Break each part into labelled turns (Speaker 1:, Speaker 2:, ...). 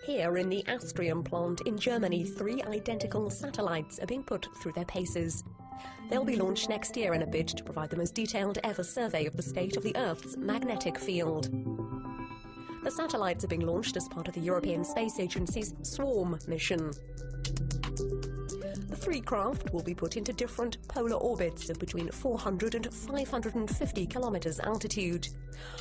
Speaker 1: Here in the Astrium plant in Germany, 3 identical satellites are being put through their paces. They'll be launched next year in a bid to provide the most detailed ever survey of the state of the Earth's magnetic field. The satellites are being launched as part of the European Space Agency's SWARM mission. The 3 craft will be put into different polar orbits of between 400 and 550 kilometers altitude.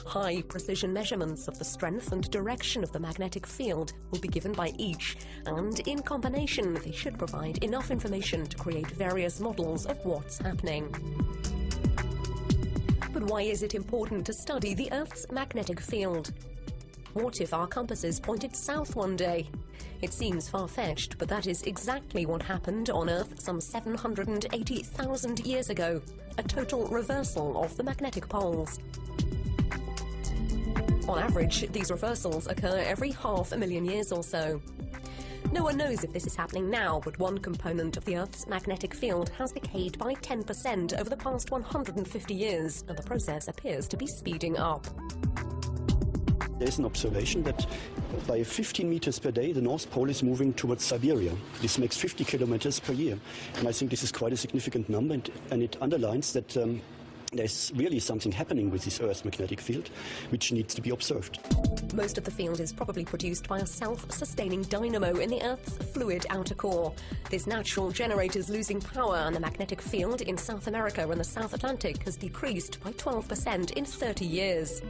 Speaker 1: High-precision measurements of the strength and direction of the magnetic field will be given by each, and in combination they should provide enough information to create various models of what's happening. But why is it important to study the Earth's magnetic field? What if our compasses pointed south one day? It seems far-fetched, but that is exactly what happened on Earth some 780,000 years ago, a total reversal of the magnetic poles. On average, these reversals occur every 500,000 years or so. No one knows if this is happening now, but one component of the Earth's magnetic field has decayed by 10% over the past 150 years, and the process appears to be speeding up.
Speaker 2: There's an observation that by 15 meters per day, the North Pole is moving towards Siberia. This makes 50 kilometers per year. And I think this is quite a significant number, and it underlines that there's really something happening with this Earth's magnetic field, which needs to be observed.
Speaker 1: Most of the field is probably produced by a self-sustaining dynamo in the Earth's fluid outer core. This natural generator is losing power, and the magnetic field in South America and the South Atlantic has decreased by 12% in 30 years.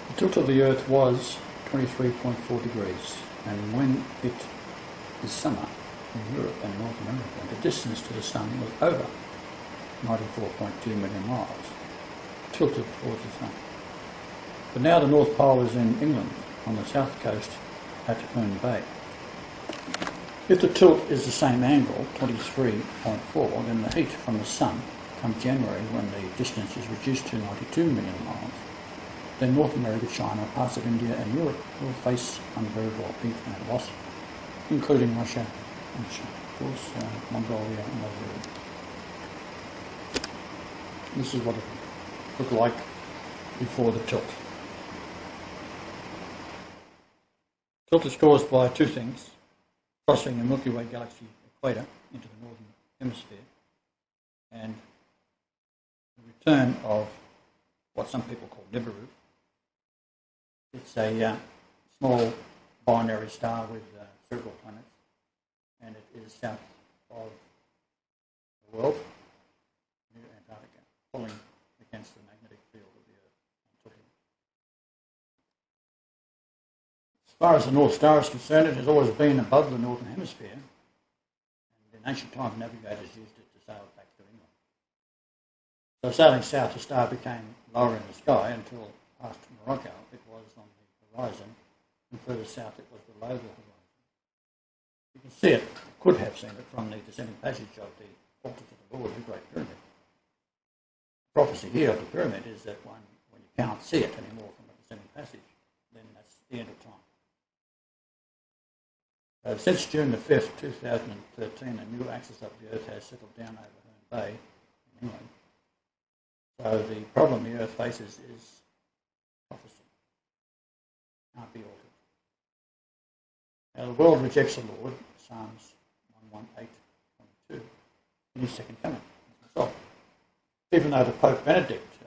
Speaker 3: The tilt of the Earth was 23.4 degrees, and when it is summer in Europe and North America, the distance to the Sun was over 94.2 million miles, tilted towards the Sun. But now the North Pole is in England, on the south coast at Herne Bay. If the tilt is the same angle, 23.4, then the heat from the Sun come January, when the distance is reduced to 92 million miles, then North America, China, parts of India and Europe will face unbearable heat and loss, including Russia and, of course, Mongolia and Algeria. This is what it looked like before the tilt. Tilt is caused by two things: crossing the Milky Way galaxy equator into the northern hemisphere, and the return of what some people call NIBIRU. It's a small binary star with several planets, and it is south of the world, near Antarctica, pulling against the magnetic field of the Earth and tilting. As far as the North Star is concerned, it has always been above the Northern Hemisphere, and in ancient times navigators used it to sail back to England. So sailing south, the star became lower in the sky until past Morocco it was on the horizon, and further south it was below the horizon. You can see it, could have seen it from the descending passage of the altar to the Lord, the Great Pyramid. The prophecy here of the pyramid is that when you cannot see it anymore from the descending passage, then that's the end of time. Since June the 5th, 2013, a new axis of the Earth has settled down over Herne Bay in England. So the problem the Earth faces is prophecy. Can't be altered. Now the world rejects the Lord, Psalms 118:22, in his second coming. Even though the Pope Benedict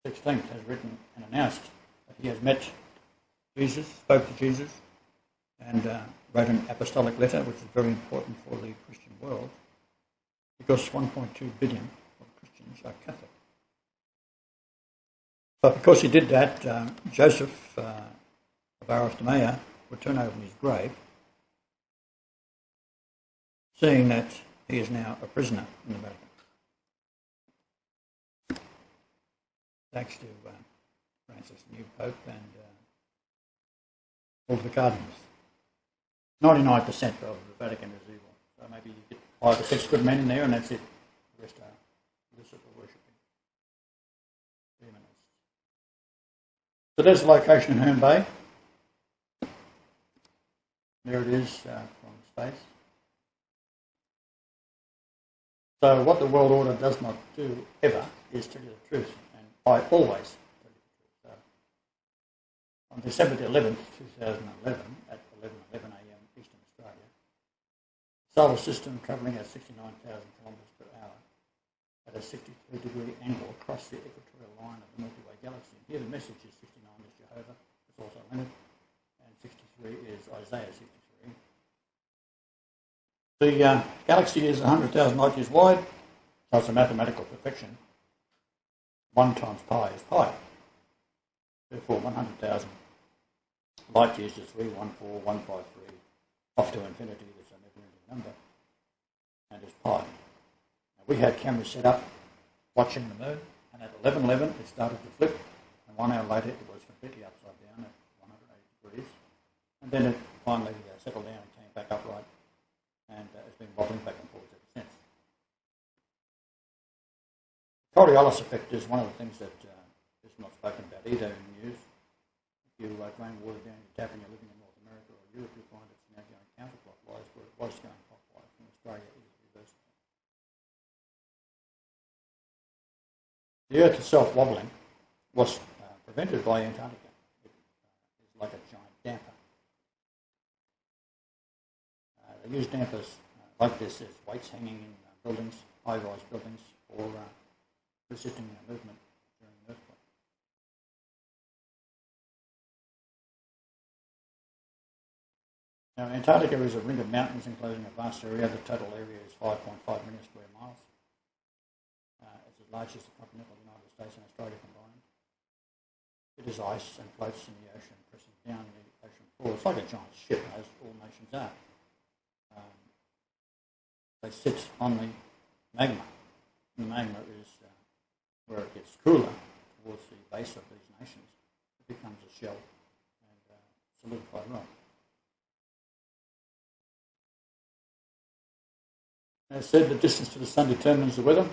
Speaker 3: XVI has written and announced that he has met Jesus, spoke to Jesus, and wrote an apostolic letter, which is very important for the Christian world, because 1.2 billion of Christians are Catholic. But because he did that, Joseph of Arimathea would turn over in his grave, seeing that he is now a prisoner in the Vatican. Thanks to Francis, the new Pope, and all the cardinals. 99% of the Vatican is evil. So maybe you get 5 or 6 good men in there and that's it. The rest are Lucifer worshipping demons. So there's the location in Herne Bay. There it is from space. So what the world order does not do ever is tell you the truth. And I always tell you the truth. So on December the 11th, 2011, at 11:11 a.m. Eastern Australia, solar system travelling at 69,000 kilometres per hour at a 63-degree angle across the equatorial line of the Milky Way galaxy. Here the message is 69 is Jehovah, it's also Leonard, and 63 is Isaiah 63. The galaxy is 100,000 light years wide, so it's a mathematical perfection. 1 times pi is pi. Therefore, 100,000 light years is 314,153, off to infinity, that's a never-ending number, and is pi. Now, we had cameras set up watching the moon, and at 11:11 it started to flip, and 1 hour later it was completely upside down at 180 degrees, and then it finally settled down and came back upright, and it's been wobbling back and forth ever since. The Coriolis effect is one of the things that is not spoken about either in the news. If you drain water down your tap and you're living in North America or Europe, you'll find it's now going counterclockwise, where it was going clockwise. In Australia, it is reversed. The Earth itself wobbling was prevented by Antarctica. It is like a giant damper. They use dampers like this as weights hanging in buildings, high-rise buildings, for resisting movement during an earthquake. Now, Antarctica is a ring of mountains enclosing a vast area. The total area is 5.5 million square miles. It's as large as the continental United States and Australia combined. It is ice and floats in the ocean, pressing down the ocean floor. It's like a giant ship, as all nations are. They sit on the magma. The magma is where it gets cooler towards the base of these nations. It becomes a shell and solidified rock. As said, the distance to the sun determines the weather.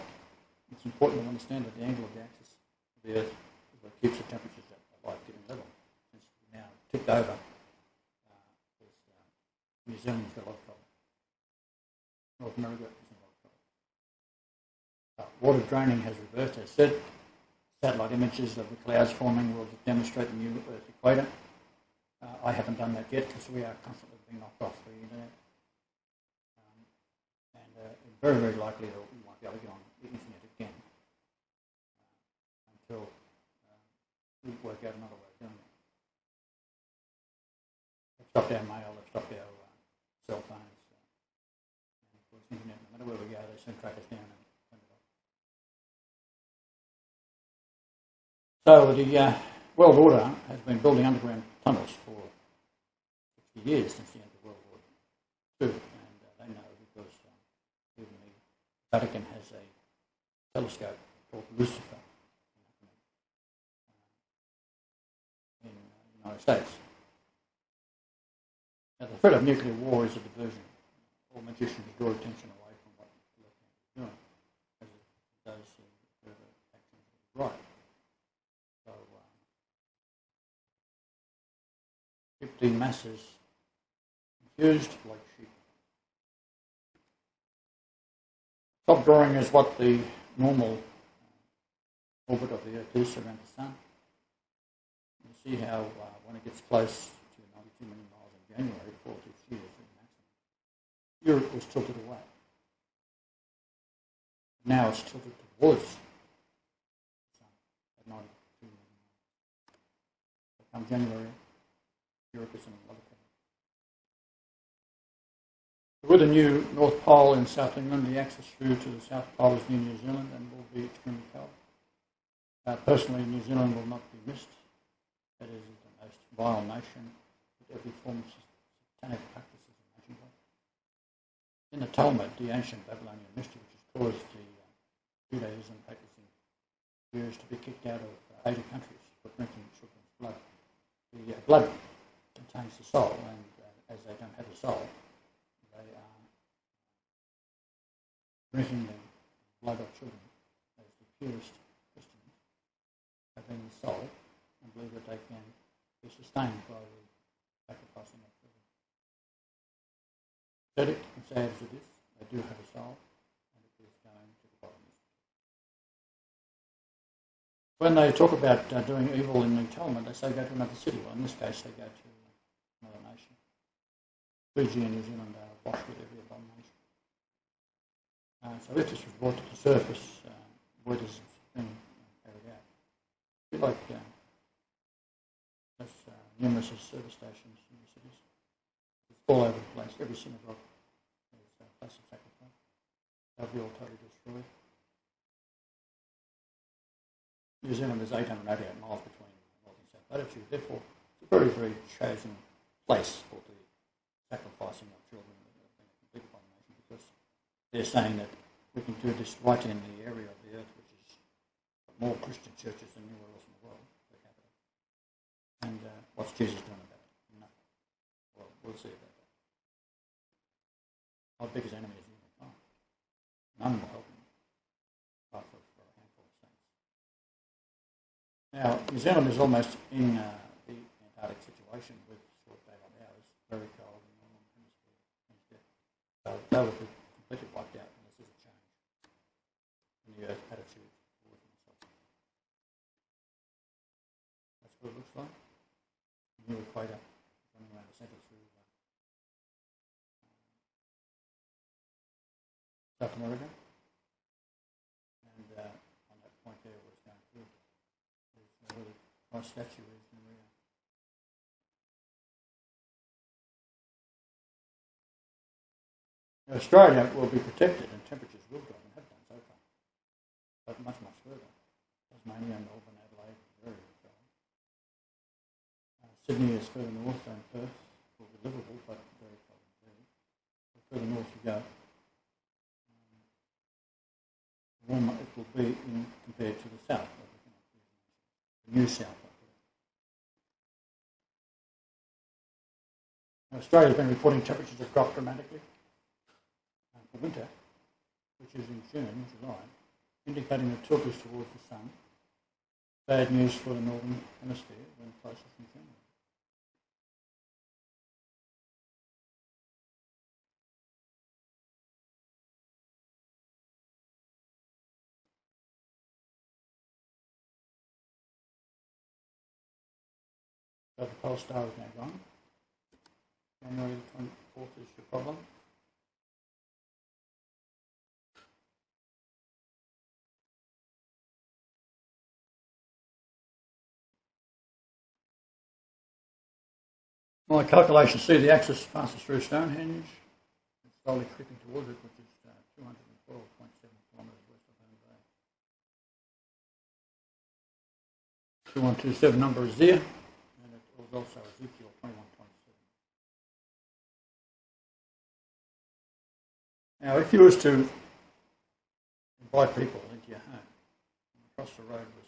Speaker 3: It's important to understand that the angle of the axis of the Earth is what keeps the temperatures at a life-giving level. Since we now tipped over, New Zealand's got a lot of trouble. North America isn't a lot of trouble. Water draining has reversed, as said. Satellite images of the clouds forming will demonstrate the new Earth equator. I haven't done that yet because we are constantly being knocked off the internet. Very, very likely that we won't be able to get on the internet again until we work out another way of doing it. They've stopped our mail, they've stopped our cell phones, and of course, internet in the matter where we go, they soon track us down and turn it off. So the world order has been building underground tunnels for 60 years since the end of World War II, and they know because even the Vatican has a telescope called Lucifer in the United States. Now, the threat of nuclear war is a diversion. All magicians draw attention away from what the left hand is doing, as it does further actions of the right. So, keep the masses confused like sheep. Top drawing is what the normal orbit of the Earth is around the Sun. You see how when it gets close to 92 million miles in January, 4 to 6 years in maximum, Europe was tilted away. Now it's tilted towards the Sun at 92 million miles. So come January, Europe is in another place. With a new North Pole in South England, the access through to the South Pole is near New Zealand and will be extremely cold. Personally, New Zealand will not be missed. That is the most vile nation with every form of satanic practices imaginable. In the Talmud, the ancient Babylonian mystery, which has caused the Judaism practicing Jews to be kicked out of 80 countries for drinking children's blood. The blood contains the soul, and as they don't have a soul, they are drinking the blood of children as the purest Christians have in the soul and believe that they can be sustained by the sacrificing of children. Pathetic and sad as it is, they do have a soul, and it is going to the bottom. When they talk about doing evil in the Talmud, they say go to another city. Well, in this case, they go to another nation. Fiji and New Zealand are washed with every abomination. So if this was brought to the surface, where does it been carried out? A bit like there's numerous service stations in the cities. It's all over the place. Every synagogue is a place of sacrifice. They'll be all totally destroyed. New Zealand is 888 miles between north and south latitude. Therefore, it's a very, very chosen place for the sacrificing of children that have been a complete abomination, because they're saying that we can do this right in the area of the earth which is more Christian churches than anywhere else in the world per capita. And what's Jesus doing about it? Nothing. Well, we'll see about that. Our biggest enemy is humankind. None will help him, apart from a handful of saints. Now, New Zealand is almost in the Antarctic situation with short daylight hours, very cold in the northern hemisphere. So they will be completely wiped out unless there's a change in the Earth's attitude towards itself. That's what it looks like. The new equator running around the centre through South America. And on that point there where it's going through, there's where the Christ statue is in Rio. Australia will be protected and temperatures will drop and have done so far, but much, much further. Tasmania, Melbourne, Adelaide, very, very cold. Sydney is further north than Perth, will be livable, but very cold and dirty. The further north you go, the warmer it will be compared to the south, the new south. Australia has been reporting temperatures have dropped dramatically for winter, which is in June, July, indicating the tilt is towards the sun. Bad news for the northern hemisphere when closest in January. So the pole star is now gone. January the 24th is your problem. My calculations see the axis passes through Stonehenge, it's slowly creeping towards it, which is 200 2127 number is there, and it was also Ezekiel 21:27. Now, if you was to invite people into your home, and across the road was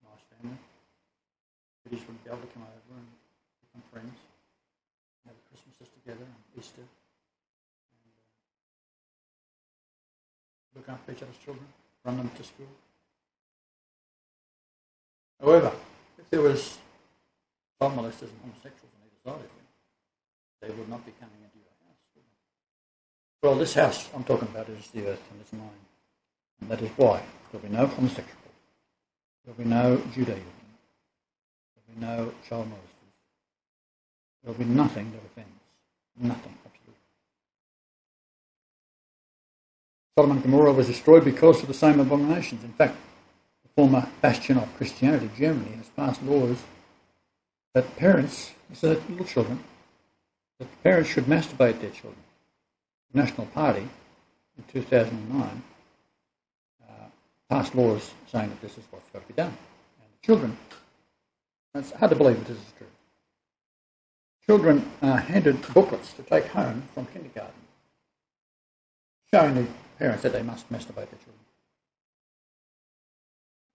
Speaker 3: a nice family, kiddies would be able to come over and become friends, have Christmases together and Easter, and look after each other's children, run them to school. However, if there was child molesters and homosexuals on either side of you, they would not be coming into your house, would they? Well, this house I'm talking about is the earth and it's mine. And that is why there will be no homosexuals, there will be no Judaism, there will be no child molesters, there will be nothing that offends. Nothing, absolutely. Sodom and Gomorrah was destroyed because of the same abominations. In fact, former bastion of Christianity, Germany, has passed laws that parents, so that little children, that parents should masturbate their children. The National Party in 2009 passed laws saying that this is what's got to be done. And the children, it's hard to believe that this is true. Children are handed booklets to take home from kindergarten, showing the parents that they must masturbate their children.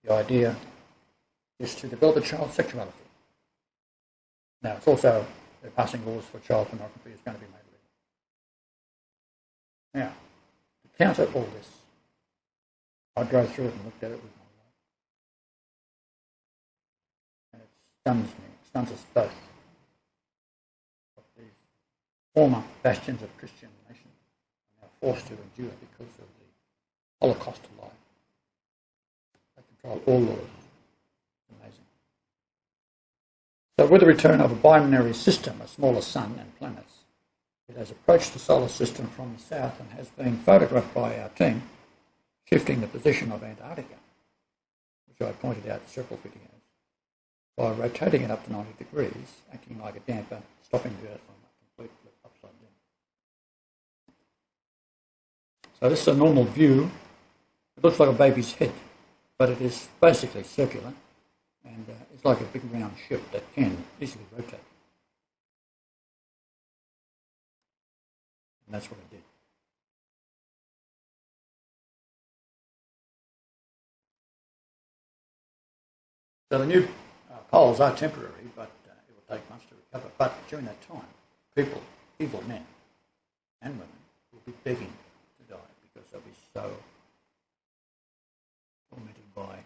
Speaker 3: The idea is to develop a child's sexuality. Now, it's also, they're passing laws for child pornography is going to be made legal. Now, to counter all this, I drove through it and looked at it with my wife. And it stuns me, it stuns us both. What these former bastions of Christian nation are now forced to endure because of the Holocaust of life. All laws. Amazing. So with the return of a binary system, a smaller sun and planets, it has approached the solar system from the south and has been photographed by our team, shifting the position of Antarctica, which I pointed out in several videos, by rotating it up to 90 degrees, acting like a damper, stopping the Earth from a complete flip upside down. So this is a normal view. It looks like a baby's head, but it is basically circular, and it's like a big round ship that can easily rotate. And that's what it did. So the new poles are temporary, but it will take months to recover. But during that time, people, evil men and women, will be begging to die because they'll be so tormented by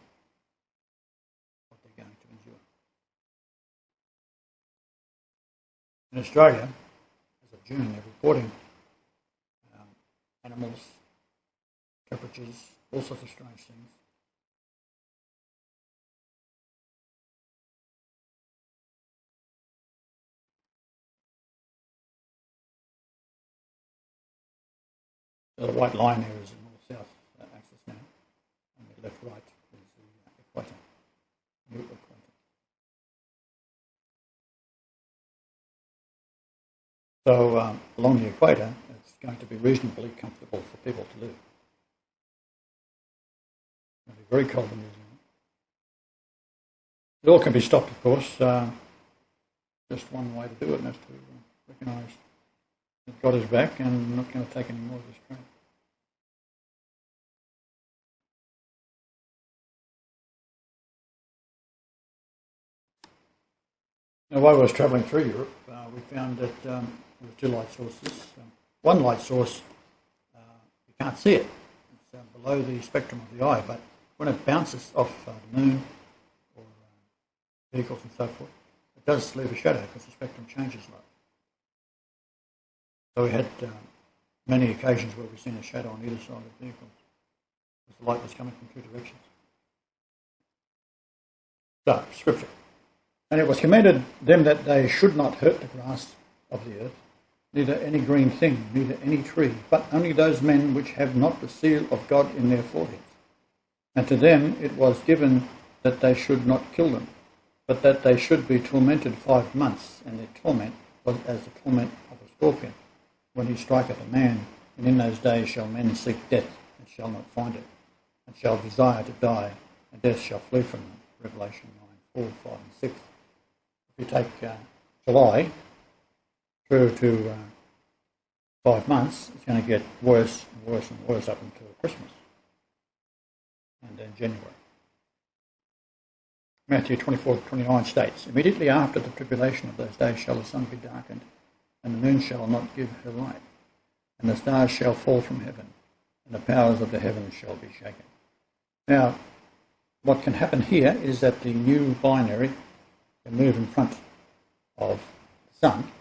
Speaker 3: what they're going to endure. In Australia, as of June, they're reporting animals, temperatures, all sorts of strange things. So the white line here is the north-south axis now, and the left-right is the equator, new equator. So along the equator, it's going to be reasonably comfortable for people to live. It'll be very cold in New Zealand. It all can be stopped, of course. Just one way to do it, and that's to recognise that God is back and not going to take any more of this crap. Now, while I was travelling through Europe, we found that there were two light sources. One light source, you can't see it. It's below the spectrum of the eye, but when it bounces off the moon or vehicles and so forth, it does leave a shadow because the spectrum changes light. So we had many occasions where we've seen a shadow on either side of the vehicles because the light was coming from two directions. So, scripture. And it was commanded them that they should not hurt the grass of the earth, neither any green thing, neither any tree, but only those men which have not the seal of God in their foreheads. And to them it was given that they should not kill them, but that they should be tormented 5 months, and their torment was as the torment of a scorpion, when he striketh a man. And in those days shall men seek death, and shall not find it, and shall desire to die, and death shall flee from them. Revelation 9, 4, 5 and 6. If you take July through to 5 months, it's going to get worse and worse and worse up until Christmas. And then January. Matthew 24:29 states, "Immediately after the tribulation of those days shall the sun be darkened, and the moon shall not give her light, and the stars shall fall from heaven, and the powers of the heavens shall be shaken." Now, what can happen here is that the new binary can move in front of the sun.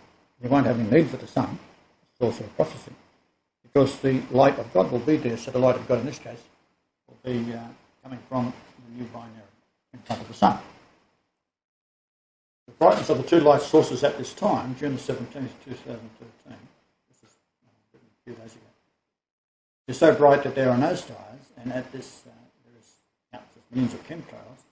Speaker 3: You won't have any need for the sun. It's also a prophecy, because the light of God will be there. So the light of God in this case will be coming from the new binary in front of the sun. The brightness of the two light sources at this time, June the 17th, 2013, this is written a few days ago, is so bright that there are no stars, and at this there is countless millions of chemtrails.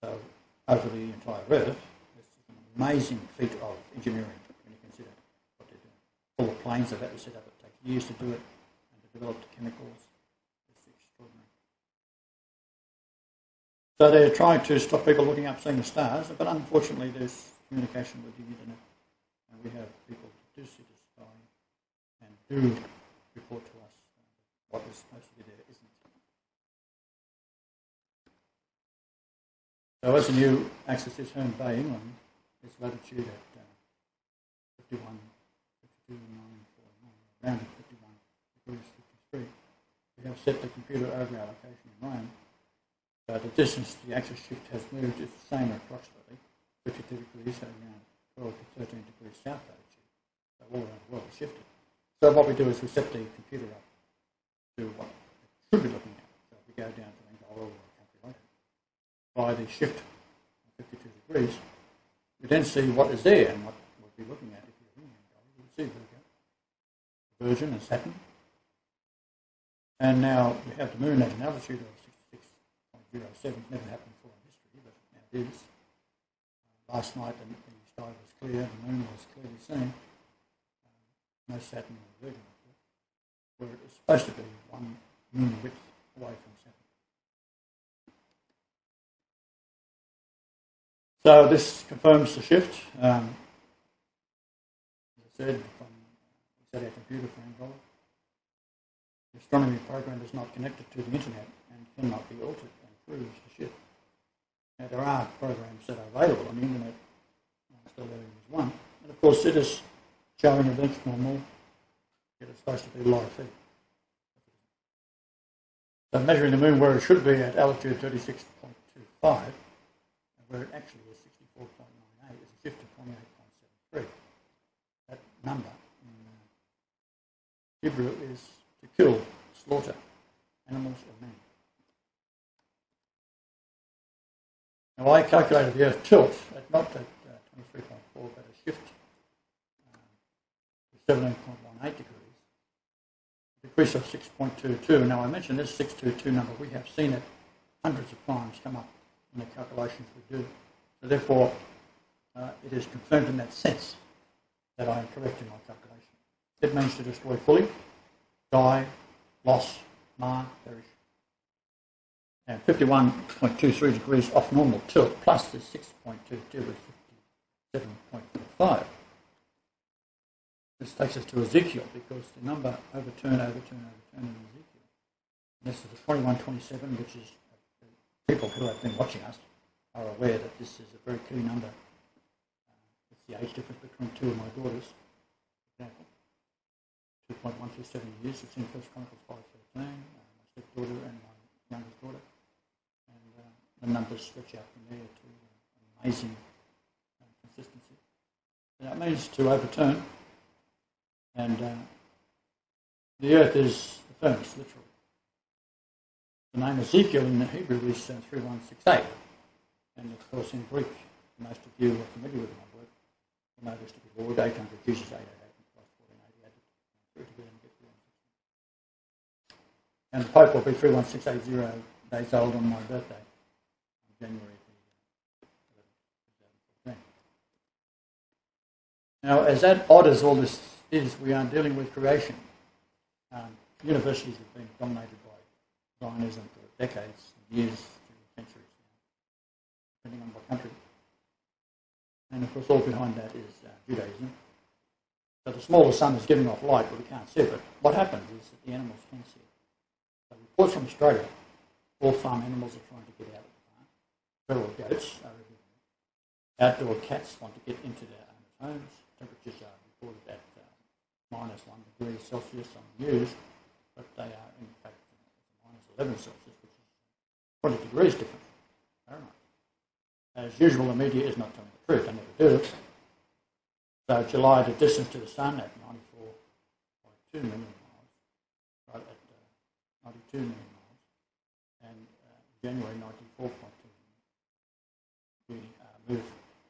Speaker 3: So over the entire Earth, this is an amazing feat of engineering when you consider what they're doing. All the planes they've had to set up, it takes years to do it, and to develop the chemicals. It's extraordinary. So they're trying to stop people looking up seeing the stars, but unfortunately there's communication with the internet, and we have people who do see the sky and do report to us what is supposed to be there isn't. So as the new axis is Herne Bay, England, its latitude at 51, 52, 9, 4, 9, around 51 degrees 53. We have set the computer over our location in Rome. So the distance the axis shift has moved is the same approximately, 52 degrees, so around 12 to 13 degrees south latitude. So all around the world is shifted. So what we do is we set the computer up to what it should be looking at. So if we go down to Angola or a country like that, by the shift of 52 degrees, we then see what is there and what we'll be looking at if you're in Angola. You'll see Virgo, Virgin and Saturn. And now we have the moon at an altitude of 66.07. Never happened before in history, but now it is. Last night the sky was clear, the moon was clearly seen. No Saturn or Virgin, of course, where it was supposed to be one moon width away from Saturn. So this confirms the shift. As I said, we set our computer for Angola. The astronomy program is not connected to the internet and cannot be altered and proves the shift. Now there are programs that are available on the internet. Stellarium is one. And of course it is showing events normal. It is supposed to be live feed. So measuring the moon where it should be at altitude 36.25, and where it actually is 64.98, is a shift of 28.73. That number in Hebrew is to kill, slaughter, animals or men. Now I calculated the Earth tilt at not at 23.4, but a shift to 17.18 degrees. Decrease of 6.22. Now I mentioned this 622 number. We have seen it hundreds of times come up in the calculations we do. So therefore, it is confirmed in that sense that I am correct in my calculation. It means to destroy fully, die, loss, mar, perish. And 51.23 degrees off normal tilt plus the 6.22 is 57.45. This takes us to Ezekiel because the number overturn in Ezekiel. And this is the 2127, which is people who have been watching us are aware that this is a very key number. It's the age difference between two of my daughters. For example, 2.127 years. It's in 1 Chronicles 5:13. My stepdaughter and my youngest daughter. And the numbers stretch out from there to amazing consistency. And that means to overturn. And the earth is the furnace, literally. The name Ezekiel in the Hebrew is 3168. And of course in Greek, most of you are familiar with my work. You know this to be Lord, 800, Jesus 888, and Christ 1488, to be and get 3168. And the Pope will be 31680 days old on my birthday, on January 11th, 2014. Now, as odd as all this is, we are dealing with creation. Universities have been dominated by Zionism for decades, years, centuries. depending on what country. And of course, all behind that is Judaism. So the smaller sun is giving off light, but we can't see it. But what happens is that the animals can see it. So reports from Australia, all farm animals are trying to get out of the farm. Feral goats are everywhere. Outdoor cats want to get into their own homes. Temperatures are reported at -1 degree Celsius on the news, but they are in fact -11 Celsius, which is 20 degrees different. Fahrenheit. As usual, the media is not telling the truth. They never do. So July, the distance to the sun at 94.2 million miles, right at 92 million miles, and January 94.2 million. We move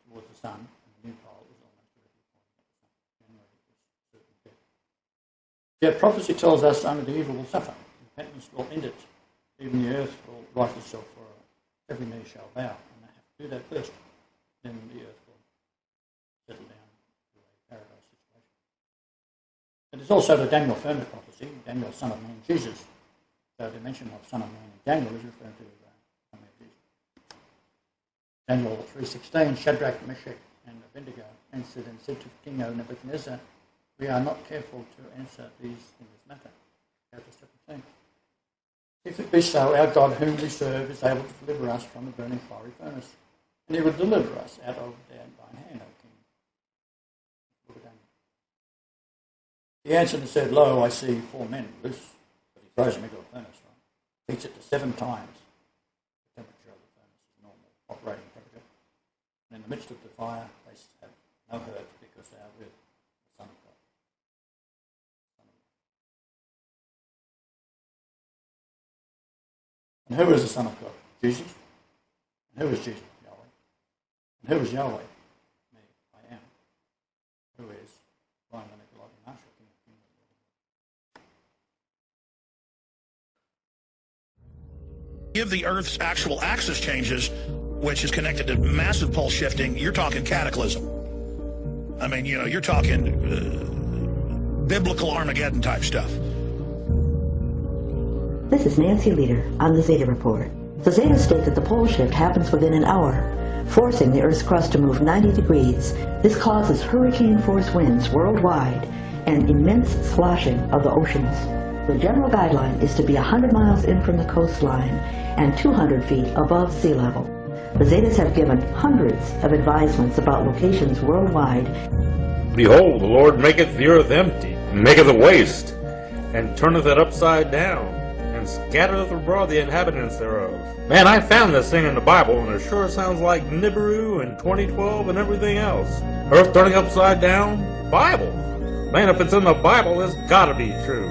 Speaker 3: towards the sun, and the new pole is almost directly pointing at the sun. January is certain death. Yet prophecy tells us only the evil will suffer. Repentance will end it. Even the earth will right itself, for every knee shall bow, and they have to do that first. Then the earth will settle down. Paradise situation. It is also the Daniel furnace prophecy, Daniel, son of man, Jesus. So the mention of son of man in Daniel is referring to son of man, Jesus. Daniel 3:16, Shadrach, Meshach, and Abednego answered and said to King Nebuchadnezzar, we are not careful to answer these in this matter. Chapter 17. If it be so, our God whom we serve is able to deliver us from the burning fiery furnace, and he will deliver us out of thine hand, O King. He answered and said, lo, I see 4 men loose. But he throws them into a furnace, right? Heats it to 7 times the temperature of the furnace is normal operating temperature. And in the midst of the fire, they have no hurt because they are with the Son of God. And who is the Son of God? Jesus. And who is Jesus? Yahweh. And who is Yahweh? Me, I am. Who is Brian Marshall?
Speaker 4: If the Earth's actual axis changes, which is connected to massive pole shifting, you're talking cataclysm. I mean, you know, you're talking biblical Armageddon type stuff.
Speaker 5: This is Nancy Leader on the Zeta Report. The Zeta state that the pole shift happens within an hour, forcing the Earth's crust to move 90 degrees. This causes hurricane-force winds worldwide and immense sloshing of the oceans. The general guideline is to be 100 miles in from the coastline and 200 feet above sea level. The Zetas have given hundreds of advisements about locations worldwide.
Speaker 6: Behold, the Lord maketh the earth empty, and maketh it waste, and turneth it upside down, and scattereth abroad the inhabitants thereof. Man, I found this thing in the Bible, and it sure sounds like NIBIRU and 2012 and everything else. Earth turning upside down? Bible. Man, if it's in the Bible, it's gotta be true.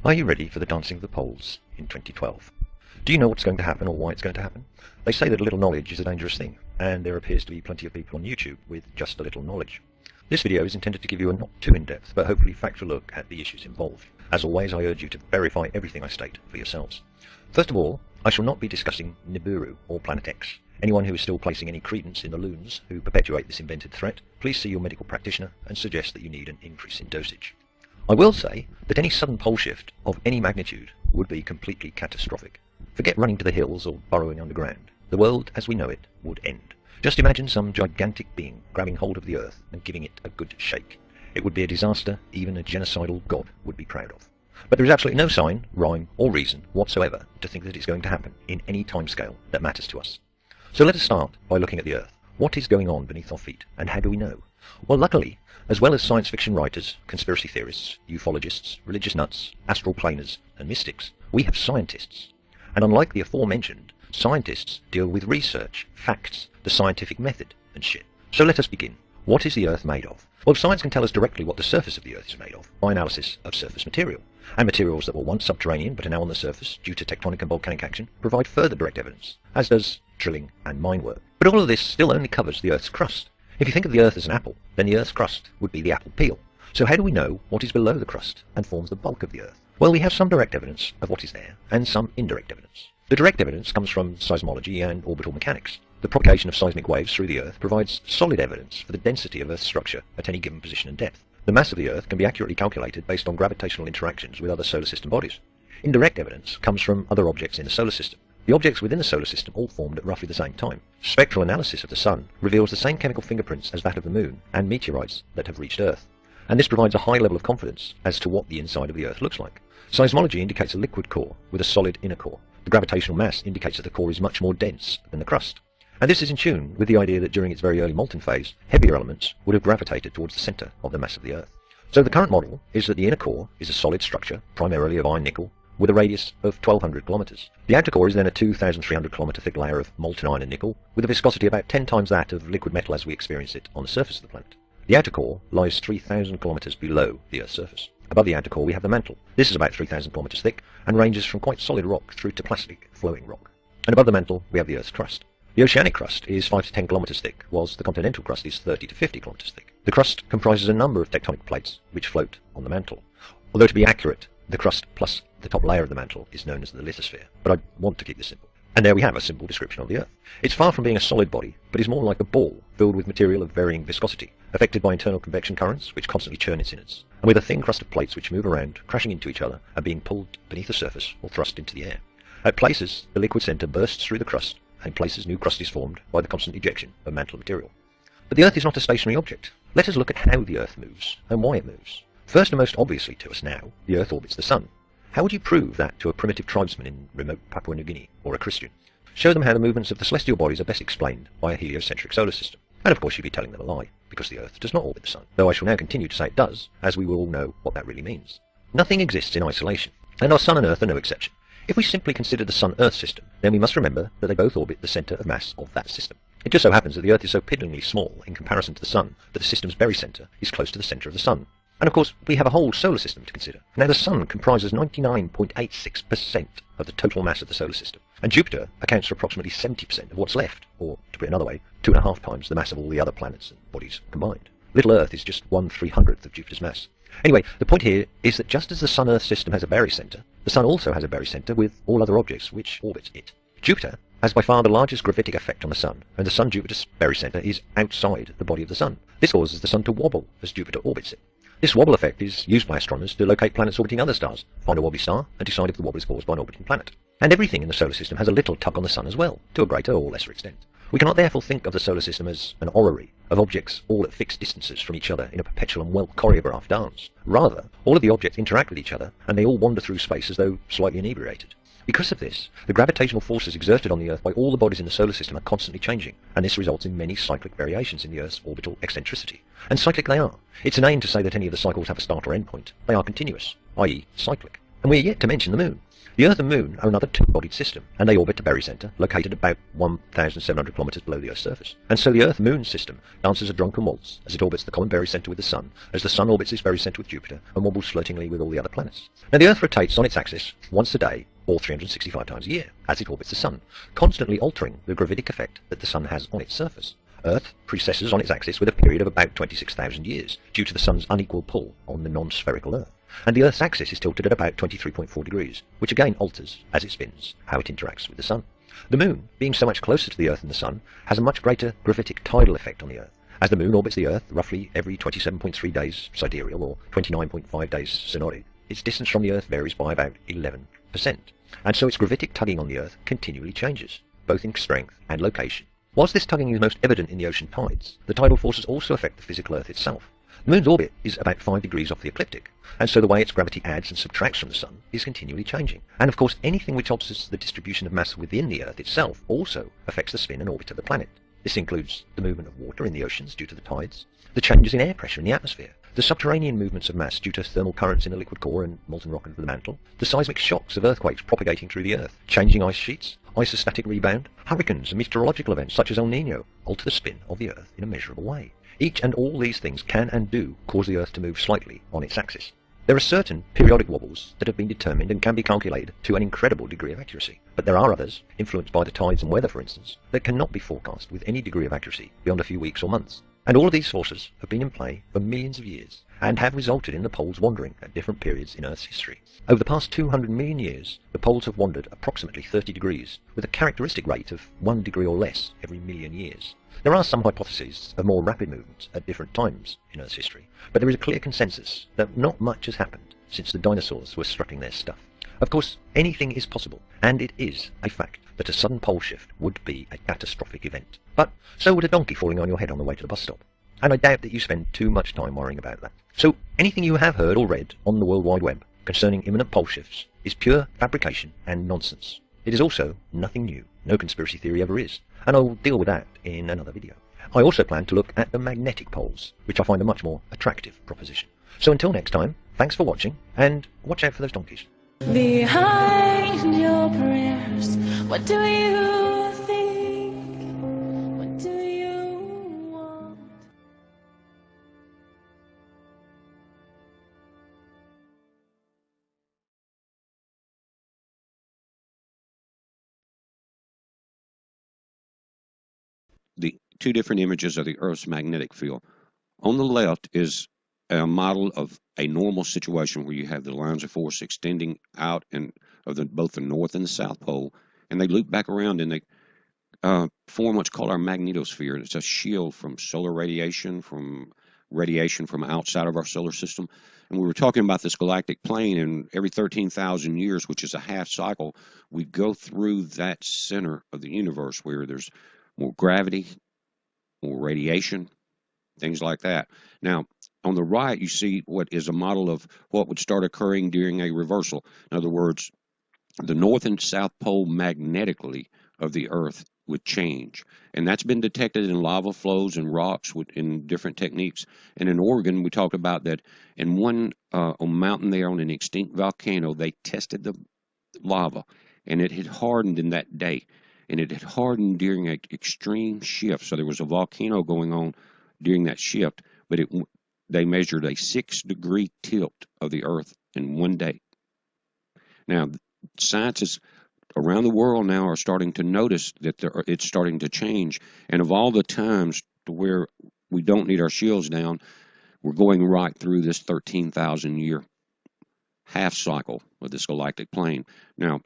Speaker 7: Are you ready for the dancing of the poles in 2012? Do you know what's going to happen or why it's going to happen? They say that a little knowledge is a dangerous thing, and there appears to be plenty of people on YouTube with just a little knowledge. This video is intended to give you a not too in-depth, but hopefully factual look at the issues involved. As always, I urge you to verify everything I state for yourselves. First of all, I shall not be discussing NIBIRU or Planet X. Anyone who is still placing any credence in the loons who perpetuate this invented threat, please see your medical practitioner and suggest that you need an increase in dosage. I will say that any sudden pole shift of any magnitude would be completely catastrophic. Forget running to the hills or burrowing underground. The world as we know it would end. Just imagine some gigantic being grabbing hold of the earth and giving it a good shake. It would be a disaster even a genocidal god would be proud of. But there is absolutely no sign, rhyme or reason whatsoever to think that it's going to happen in any timescale that matters to us. So let us start by looking at the earth. What is going on beneath our feet, and how do we know? Well, luckily, as well as science fiction writers, conspiracy theorists, ufologists, religious nuts, astral planers, and mystics, we have scientists. And unlike the aforementioned, scientists deal with research, facts, the scientific method, and shit. So let us begin. What is the Earth made of? Well, science can tell us directly what the surface of the Earth is made of by analysis of surface material. And materials that were once subterranean but are now on the surface due to tectonic and volcanic action provide further direct evidence, as does drilling and mine work. But all of this still only covers the Earth's crust. If you think of the Earth as an apple, then the Earth's crust would be the apple peel. So how do we know what is below the crust and forms the bulk of the Earth? Well, we have some direct evidence of what is there, and some indirect evidence. The direct evidence comes from seismology and orbital mechanics. the propagation of seismic waves through the Earth provides solid evidence for the density of Earth's structure at any given position and depth. The mass of the Earth can be accurately calculated based on gravitational interactions with other solar system bodies. Indirect evidence comes from other objects in the solar system. The objects within the solar system all formed at roughly the same time. Spectral analysis of the Sun reveals the same chemical fingerprints as that of the Moon and meteorites that have reached Earth, and this provides a high level of confidence as to what the inside of the Earth looks like. Seismology indicates a liquid core with a solid inner core. The gravitational mass indicates that the core is much more dense than the crust. And this is in tune with the idea that during its very early molten phase, heavier elements would have gravitated towards the centre of the mass of the Earth. So the current model is that the inner core is a solid structure, primarily of iron nickel, with a radius of 1,200 kilometres. The outer core is then a 2,300 kilometre thick layer of molten iron and nickel, with a viscosity about 10 times that of liquid metal as we experience it on the surface of the planet. The outer core lies 3,000 kilometres below the Earth's surface. Above the outer core we have the mantle. This is about 3,000 kilometres thick and ranges from quite solid rock through to plastic flowing rock. And above the mantle we have the Earth's crust. The oceanic crust is 5 to 10 kilometres thick, whilst the continental crust is 30 to 50 kilometres thick. The crust comprises a number of tectonic plates which float on the mantle. Although to be accurate, the crust plus the top layer of the mantle is known as the lithosphere, but I want to keep this simple. And there we have a simple description of the Earth. It's far from being a solid body, but is more like a ball filled with material of varying viscosity, affected by internal convection currents which constantly churn its innards, and with a thin crust of plates which move around, crashing into each other and being pulled beneath the surface or thrust into the air. At places, the liquid centre bursts through the crust, and in places new crust is formed by the constant ejection of mantle material. But the Earth is not a stationary object. Let us look at how the Earth moves and why it moves. First and most obviously to us now, the Earth orbits the Sun. How would you prove that to a primitive tribesman in remote Papua New Guinea or a Christian? Show them how the movements of the celestial bodies are best explained by a heliocentric solar system. And of course you'd be telling them a lie, because the Earth does not orbit the Sun, though I shall now continue to say it does, as we will all know what that really means. Nothing exists in isolation, and our Sun and Earth are no exception. If we simply consider the Sun-Earth system, then we must remember that they both orbit the centre of mass of that system. It just so happens that the Earth is so piddlingly small in comparison to the Sun that the system's very centre is close to the centre of the Sun. And of course, we have a whole solar system to consider. Now the Sun comprises 99.86% of the total mass of the solar system, and Jupiter accounts for approximately 70% of what's left, or to put it another way, 2.5 times the mass of all the other planets and bodies combined. Little Earth is just 1/300th of Jupiter's mass. Anyway, the point here is that just as the Sun-Earth system has a barycenter, the Sun also has a barycenter with all other objects which orbit it. Jupiter has by far the largest gravitic effect on the Sun, and the Sun-Jupiter barycenter is outside the body of the Sun. This causes the Sun to wobble as Jupiter orbits it. This wobble effect is used by astronomers to locate planets orbiting other stars, find a wobbly star, and decide if the wobble is caused by an orbiting planet. And everything in the solar system has a little tug on the Sun as well, to a greater or lesser extent. We cannot therefore think of the solar system as an orrery of objects all at fixed distances from each other in a perpetual and well-choreographed dance. Rather, all of the objects interact with each other, and they all wander through space as though slightly inebriated. Because of this, the gravitational forces exerted on the Earth by all the bodies in the solar system are constantly changing, and this results in many cyclic variations in the Earth's orbital eccentricity. And cyclic they are. It's inane to say that any of the cycles have a start or end point. They are continuous, i.e. cyclic. And we are yet to mention the Moon. The Earth and Moon are another two-bodied system, and they orbit a barycenter located about 1,700 kilometres below the Earth's surface. And so the Earth-Moon system dances a drunken waltz as it orbits the common barycenter with the Sun, as the Sun orbits its barycenter with Jupiter, and wobbles flirtingly with all the other planets. Now the Earth rotates on its axis once a day, or 365 times a year, as it orbits the Sun, constantly altering the gravitic effect that the Sun has on its surface. Earth precesses on its axis with a period of about 26,000 years, due to the Sun's unequal pull on the non-spherical Earth. And the Earth's axis is tilted at about 23.4 degrees, which again alters, as it spins, how it interacts with the Sun. The Moon, being so much closer to the Earth than the Sun, has a much greater gravitic tidal effect on the Earth. As the Moon orbits the Earth roughly every 27.3 days sidereal, or 29.5 days synodic, its distance from the Earth varies by about 11%, and so its gravitic tugging on the Earth continually changes, both in strength and location. Whilst this tugging is most evident in the ocean tides, the tidal forces also affect the physical Earth itself. The Moon's orbit is about 5 degrees off the ecliptic, and so the way its gravity adds and subtracts from the Sun is continually changing. And of course anything which alters the distribution of mass within the Earth itself also affects the spin and orbit of the planet. This includes the movement of water in the oceans due to the tides, the changes in air pressure in the atmosphere, the subterranean movements of mass due to thermal currents in the liquid core and molten rock under the mantle, the seismic shocks of earthquakes propagating through the Earth, changing ice sheets, isostatic rebound, hurricanes and meteorological events such as El Niño alter the spin of the Earth in a measurable way. Each and all these things can and do cause the Earth to move slightly on its axis. There are certain periodic wobbles that have been determined and can be calculated to an incredible degree of accuracy, but there are others, influenced by the tides and weather for instance, that cannot be forecast with any degree of accuracy beyond a few weeks or months. And all of these forces have been in play for millions of years, and have resulted in the poles wandering at different periods in Earth's history. Over the past 200 million years, the poles have wandered approximately 30 degrees, with a characteristic rate of 1 degree or less every million years. There are some hypotheses of more rapid movements at different times in Earth's history, but there is a clear consensus that not much has happened since the dinosaurs were strutting their stuff. Of course, anything is possible, and it is a fact that a sudden pole shift would be a catastrophic event. But so would a donkey falling on your head on the way to the bus stop. And I doubt that you spend too much time worrying about that. So anything you have heard or read on the World Wide Web concerning imminent pole shifts is pure fabrication and nonsense. It is also nothing new. No conspiracy theory ever is. And I will deal with that in another video. I also plan to look at the magnetic poles, which I find a much more attractive proposition. So until next time, thanks for watching, and watch out for those donkeys.
Speaker 8: Behind your prayers, what do you think? What do you want?
Speaker 9: The two different images of the Earth's magnetic field. On the left is a model of a normal situation where you have the lines of force extending out and of both the north and the south pole, and they loop back around and they form what's called our magnetosphere. It's a shield from solar radiation, from outside of our solar system. And we were talking about this galactic plane, and every 13,000 years, which is a half cycle, we go through that center of the universe where there's more gravity, more radiation, things like that. Now, on the right, you see what is a model of what would start occurring during a reversal. In other words, the north and south pole magnetically of the Earth would change. And that's been detected in lava flows and rocks in different techniques. And in Oregon, we talked about that in one mountain there on an extinct volcano, they tested the lava, and it had hardened in that day. And it had hardened during an extreme shift. So there was a volcano going on during that shift, but they measured a 6-degree tilt of the Earth in one day. Now, scientists around the world now are starting to notice that it's starting to change. And of all the times to where we don't need our shields down, we're going right through this 13,000-year half cycle of this galactic plane. Now,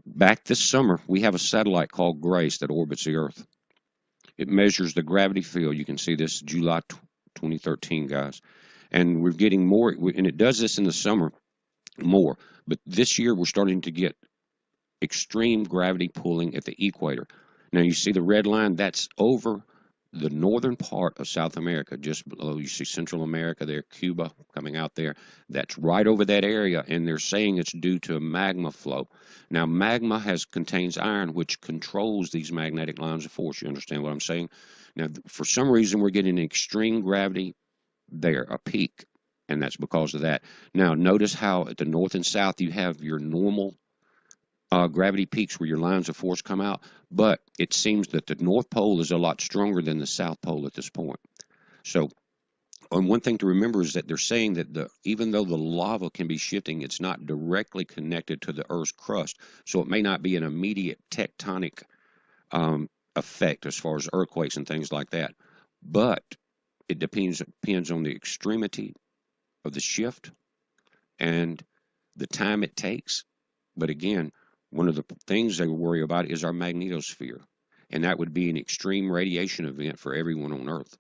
Speaker 9: back this summer, we have a satellite called GRACE that orbits the Earth. It measures the gravity field. You can see this July 2013, guys. And we're getting more, and it does this in the summer more. But this year, we're starting to get extreme gravity pulling at the equator. Now, you see the red line? That's over the northern part of South America, just below. You see Central America there, Cuba coming out there. That's right over that area, and they're saying it's due to a magma flow. Now, magma contains iron, which controls these magnetic lines of force. You understand what I'm saying? Now, for some reason, we're getting extreme gravity there, a peak, and that's because of that. Now, notice how at the north and south you have your normal gravity peaks where your lines of force come out, but it seems that the North Pole is a lot stronger than the South Pole at this point. So, one thing to remember is that they're saying that even though the lava can be shifting, it's not directly connected to the Earth's crust, so it may not be an immediate tectonic effect as far as earthquakes and things like that. But it depends on the extremity of the shift and the time it takes. But again, one of the things they worry about is our magnetosphere, and that would be an extreme radiation event for everyone on Earth.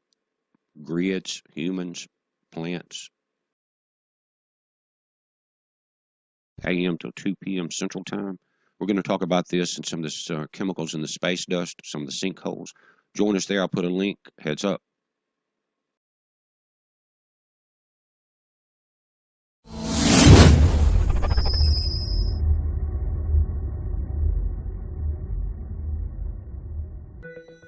Speaker 9: Grids, humans, plants. AM till 2 p.m. Central Time. We're going to talk about this and some of this chemicals in the space dust, some of the sinkholes. Join us there. I'll put a link. Heads up.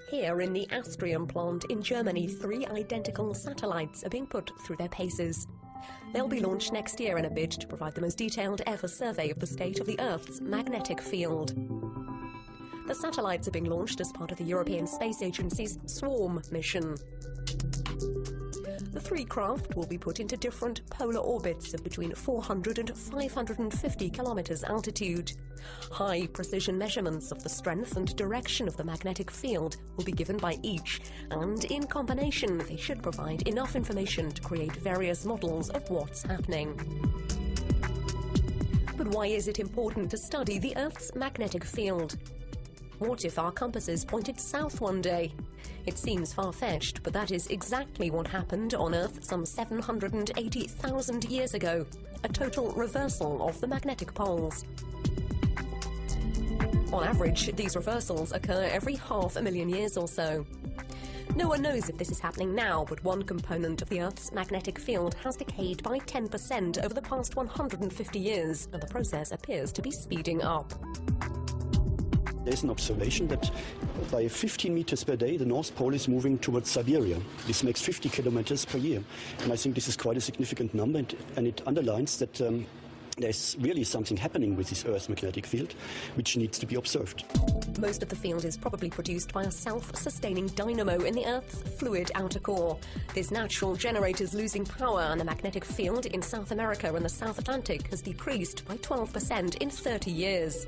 Speaker 1: Here in the Astrium plant in Germany, 3 identical satellites are being put through their paces. They'll be launched next year in a bid to provide the most detailed ever survey of the state of the Earth's magnetic field. The satellites are being launched as part of the European Space Agency's SWARM mission. The three craft will be put into different polar orbits of between 400 and 550 kilometers altitude. High precision measurements of the strength and direction of the magnetic field will be given by each, and in combination they should provide enough information to create various models of what's happening. But why is it important to study the Earth's magnetic field? What if our compasses pointed south one day? It seems far-fetched, but that is exactly what happened on Earth some 780,000 years ago, a total reversal of the magnetic poles. On average, these reversals occur every 500,000 years or so. No one knows if this is happening now, but one component of the Earth's magnetic field has decayed by 10% over the past 150 years, and the process appears to be speeding up.
Speaker 2: There's an observation that by 15 meters per day, the North Pole is moving towards Siberia. This makes 50 kilometers per year. And I think this is quite a significant number, and it underlines that there's really something happening with this Earth's magnetic field, which needs to be observed.
Speaker 1: Most of the field is probably produced by a self-sustaining dynamo in the Earth's fluid outer core. This natural generator is losing power, and the magnetic field in South America and the South Atlantic has decreased by 12% in 30 years.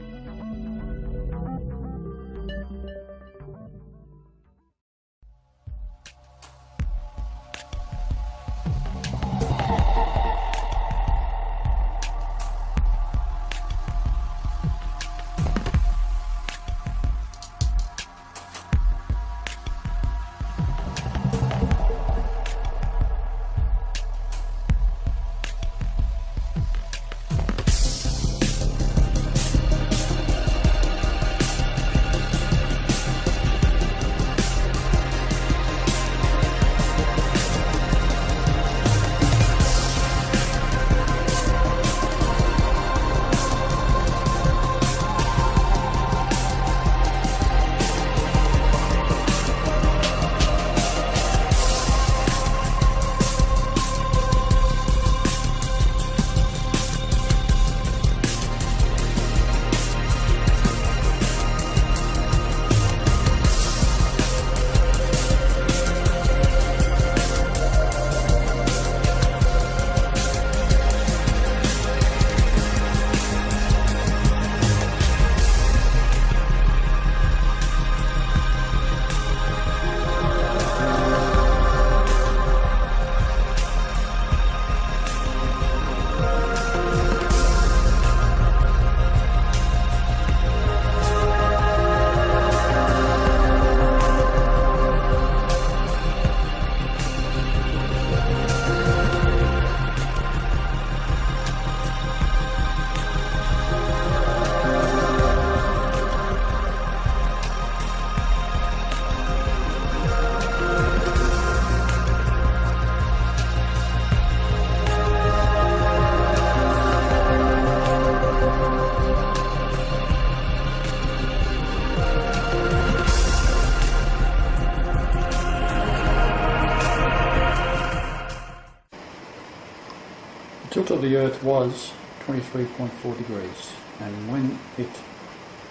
Speaker 3: The tilt of the Earth was 23.4 degrees, and when it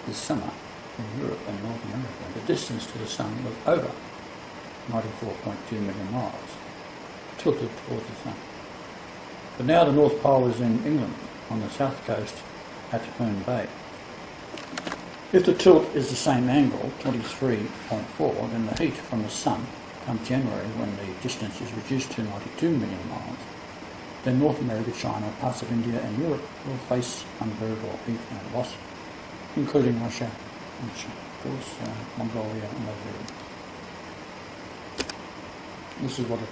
Speaker 3: is summer in Europe and North America, the distance to the Sun was over 94.2 million miles, tilted towards the Sun. But now the North Pole is in England, on the south coast at Herne Bay. If the tilt is the same angle, 23.4, then the heat from the Sun come January, when the distance is reduced to 92 million miles, then North America, China, parts of India and Europe will face unbearable heat and loss, including Russia and, of course, Mongolia and those areas. This is what it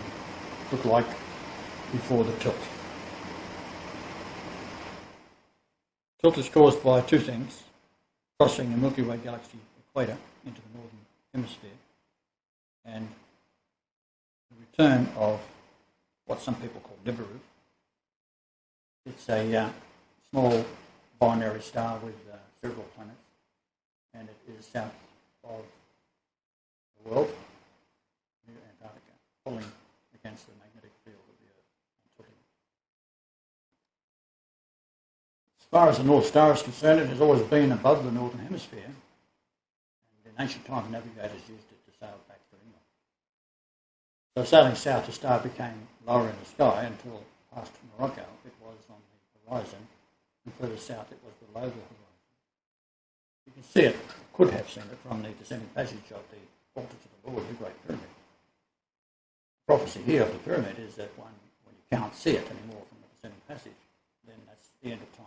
Speaker 3: looked like before the tilt. Tilt is caused by two things: crossing the Milky Way galaxy equator into the northern hemisphere, and the return of what some people call NIBIRU. It's a small binary star with several planets, and it is south of the world, near Antarctica, pulling against the magnetic field of the Earth and tilting. As far as the North Star is concerned, it has always been above the northern hemisphere, and in ancient times navigators used it to sail back to England. So sailing south, the star became lower in the sky until past Morocco it was on the horizon, and further south it was below the horizon. You can see it, could have seen it from the descending passage of the altar to the Lord, the Great Pyramid. The prophecy here of the pyramid is that when you can't see it anymore from the descending passage, then that's the end of time.